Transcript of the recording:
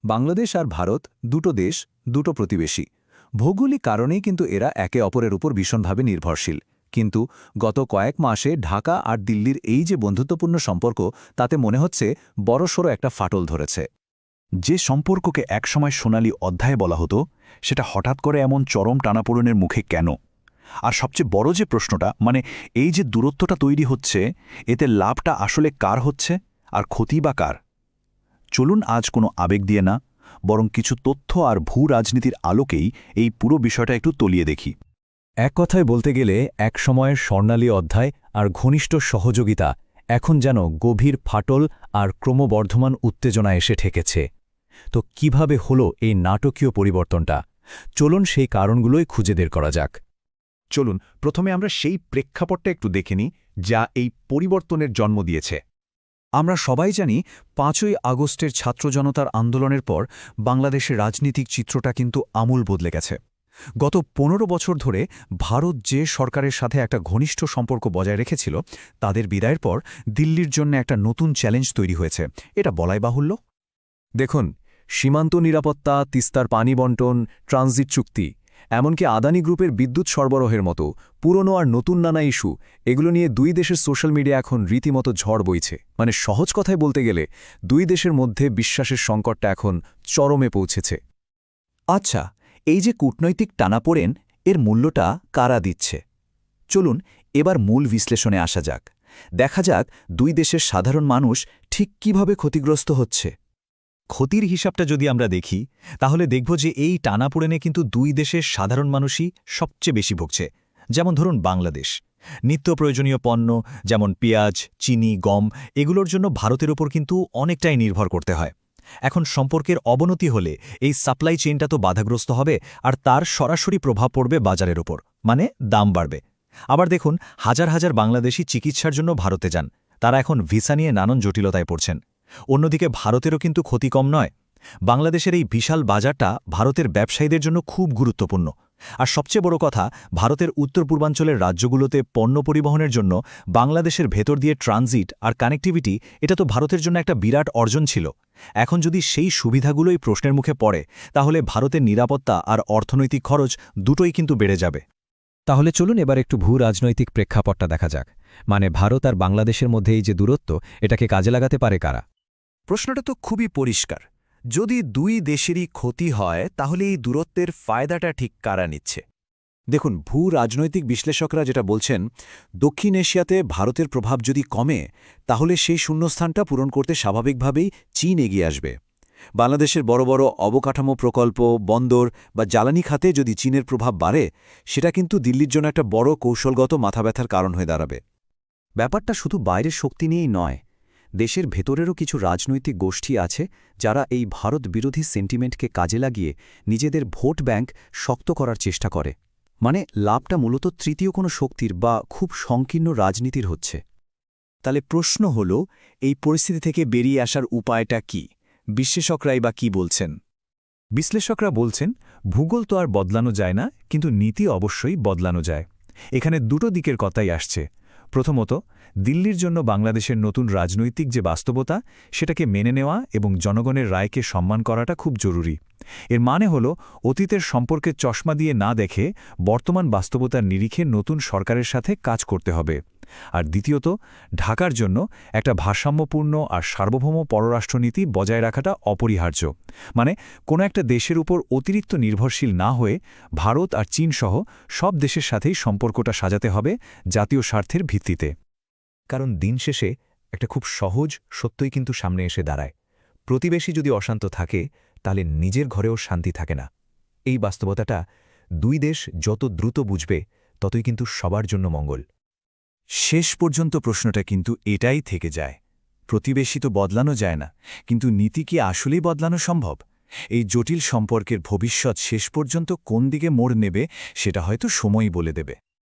বাংলাদেশ আর ভারত দুটো দেশ, দুটো প্রতিবেশী। ভৌগোলিক কারণেই কিন্তু এরা একে অপরের উপর ভীষণভাবে নির্ভরশীল। কিন্তু গত কয়েক মাসে ঢাকা আর দিল্লির এই যে বন্ধুত্বপূর্ণ সম্পর্ক, তাতে মনে হচ্ছে বড়সড় একটা ফাটল ধরেছে। যে সম্পর্ককে একসময় সোনালী অধ্যায়ে বলা হতো, সেটা হঠাৎ করে এমন চরম টানাপোড়েনের মুখে কেন? আর সবচেয়ে বড় যে প্রশ্নটা, এই যে দূরত্বটা তৈরি হচ্ছে, এতে লাভটা আসলে কার হচ্ছে আর ক্ষতি বা কার? চলুন আজ কোনো আবেগ দিয়ে না, বরং কিছু তথ্য আর ভূ রাজনীতির আলোকেই এই পুরো বিষয়টা একটু তলিয়ে দেখি। এক কথায় বলতে গেলে এক সময়ের স্বর্ণালী অধ্যায় আর ঘনিষ্ঠ সহযোগিতা এখন যেন গভীর ফাটল আর ক্রমবর্ধমান উত্তেজনা এসে ঠেকেছে। তো কিভাবে হলো এই নাটকীয় পরিবর্তনটা? চলুন সেই কারণগুলোই খুঁজে বের করা যাক। চলুন প্রথমে আমরা সেই প্রেক্ষাপটটা একটু দেখে নিই, যা এই পরিবর্তনের জন্ম দিয়েছে। আমরা সবাই জানি ৫ই আগস্টের ছাত্র জনতার আন্দোলনের পর বাংলাদেশের রাজনীতিক চিত্রটা কিন্তু আমূল বদলে গেছে। গত ১৫ বছর ধরে ভারত যে সরকারের সাথে একটা ঘনিষ্ঠ সম্পর্ক বজায় রেখেছিল, তাদের বিদায়ের পর দিল্লির জন্য একটা নতুন চ্যালেঞ্জ তৈরি হয়েছে, এটা বলাই বাহুল্য। দেখুন, সীমান্ত নিরাপত্তা, তিস্তার পানি বণ্টন, ট্রানজিট চুক্তি, এমনকি আদানি গ্রুপের বিদ্যুৎ সরবরাহের মতো পুরনো আর নতুন নানা ইস্যু, এগুলো নিয়ে দুই দেশের সোশ্যাল মিডিয়া এখন রীতিমতো ঝড় বইছে। সহজ কথায় বলতে গেলে দুই দেশের মধ্যে বিশ্বাসের সংকটটা এখন চরমে পৌঁছেছে। আচ্ছা, এই যে কূটনৈতিক টানাপোড়েন, এর মূল্যটা কারা দিচ্ছে? চলুন এবার মূল বিশ্লেষণে আসা যাক। দেখা যাক দুই দেশের সাধারণ মানুষ ঠিক কিভাবে ক্ষতিগ্রস্ত হচ্ছে। ক্ষতির হিসাবটা যদি আমরা দেখি, তাহলে দেখব যে এই টানাপোড়েনে কিন্তু দুই দেশের সাধারণ মানুষই সবচেয়ে বেশি ভুগছে। যেমন ধরুন বাংলাদেশ, নিত্য প্রয়োজনীয় পণ্য যেমন পেঁয়াজ, চিনি, গম, এগুলোর জন্য ভারতের ওপর কিন্তু অনেকটাই নির্ভর করতে হয়। এখন সম্পর্কের অবনতি হলে এই সাপ্লাই চেইনটা তো বাধাগ্রস্ত হবে, আর তার সরাসরি প্রভাব পড়বে বাজারের ওপর, দাম বাড়বে। আবার দেখুন, হাজার হাজার বাংলাদেশি চিকিৎসার জন্য ভারতে যান, তারা এখন ভিসা নিয়ে নানান জটিলতায় পড়ছেন। অন্যদিকে ভারতেরও কিন্তু ক্ষতি কম নয়। বাংলাদেশের এই বিশাল বাজারটা ভারতের ব্যবসায়ীদের জন্য খুব গুরুত্বপূর্ণ। আর সবচেয়ে বড় কথা, ভারতের উত্তর পূর্বাঞ্চলের রাজ্যগুলোতে পণ্য পরিবহনের জন্য বাংলাদেশের ভেতর দিয়ে ট্রানজিট আর কানেক্টিভিটি, এটা তো ভারতের জন্য একটা বিরাট অর্জন ছিল। এখন যদি সেই সুবিধাগুলোই প্রশ্নের মুখে পড়ে, তাহলে ভারতের নিরাপত্তা আর অর্থনৈতিক খরচ দুটোই কিন্তু বেড়ে যাবে। তাহলে চলুন এবার একটু ভূ রাজনৈতিক প্রেক্ষাপটটা দেখা যাক। ভারত আর বাংলাদেশের মধ্যে এই যে দূরত্ব, এটাকে কাজে লাগাতে পারে কারা? প্রশ্নটা তো খুবই পরিষ্কার। যদি দুই দেশেরই ক্ষতি হয়, তাহলে এই দূরত্বের ফায়দাটা ঠিক কারা নিচ্ছে? দেখুন, ভূ রাজনৈতিক বিশ্লেষকরা যেটা বলছেন, দক্ষিণ এশিয়াতে ভারতের প্রভাব যদি কমে, তাহলে সেই শূন্যস্থানটা পূরণ করতে স্বাভাবিকভাবেই চীন এগিয়ে আসবে। বাংলাদেশের বড় বড় অবকাঠামো প্রকল্প, বন্দর বা জ্বালানি খাতে যদি চীনের প্রভাব বাড়ে, সেটা কিন্তু দিল্লির জন্য একটা বড় কৌশলগত মাথাব্যথার কারণ হয়ে দাঁড়াবে। ব্যাপারটা শুধু বাইরের শক্তি নিয়েই নয়, দেশের ভেতরেরও কিছু রাজনৈতিক গোষ্ঠী আছে যারা এই ভারত বিরোধী সেন্টিমেন্টকে কাজে লাগিয়ে নিজেদের ভোট ব্যাংক শক্ত করার চেষ্টা করে। লাভটা মূলত তৃতীয় কোনো শক্তির বা খুব সংকীর্ণ রাজনীতির হচ্ছে। তাহলে প্রশ্ন হল, এই পরিস্থিতি থেকে বেরিয়ে আসার উপায়টা কি? বিশ্লেষকরাই বা কি বলছেন? বিশ্লেষকরা বলছেন, ভূগোল তো আর বদলানো যায় না, কিন্তু নীতি অবশ্যই বদলানো যায়। এখানে দুটো দিকের কথাই আসছে। প্রথমত, দিল্লির জন্য বাংলাদেশের নতুন রাজনৈতিক যে বাস্তবতা, সেটাকে মেনে নেওয়া এবং জনগণের রায়কে সম্মান করাটা খুব জরুরি। এর মানে হল, অতীতের সম্পর্কে চশমা দিয়ে না দেখে বর্তমান বাস্তবতার নিরিখে নতুন সরকারের সাথে কাজ করতে হবে। আর দ্বিতীয়ত, ঢাকার জন্য একটা ভারসাম্যপূর্ণ আর সার্বভৌম পররাষ্ট্রনীতি বজায় রাখাটা অপরিহার্য। কোনো একটা দেশের উপর অতিরিক্ত নির্ভরশীল না হয়ে ভারত আর চীন সহ সব দেশের সাথেই সম্পর্কটা সাজাতে হবে জাতীয় স্বার্থের ভিত্তিতে। কারণ দিন শেষে একটা খুব সহজ সত্যই কিন্তু সামনে এসে দাঁড়ায়। প্রতিবেশী যদি অশান্ত থাকে, তাহলে নিজের ঘরেও শান্তি থাকে না। এই বাস্তবতাটা দুই দেশ যত দ্রুত বুঝবে, ততই কিন্তু সবার জন্য মঙ্গল। শেষ পর্যন্ত প্রশ্নটা কিন্তু এটাই থেকে যায়, প্রতিবেশী তো বদলানো যায় না, কিন্তু নীতি কি আসলেই বদলানো সম্ভব? এই জটিল সম্পর্কের ভবিষ্যৎ শেষ পর্যন্ত কোন দিকে মোড় নেবে, সেটা হয়তো সময়ই বলে দেবে।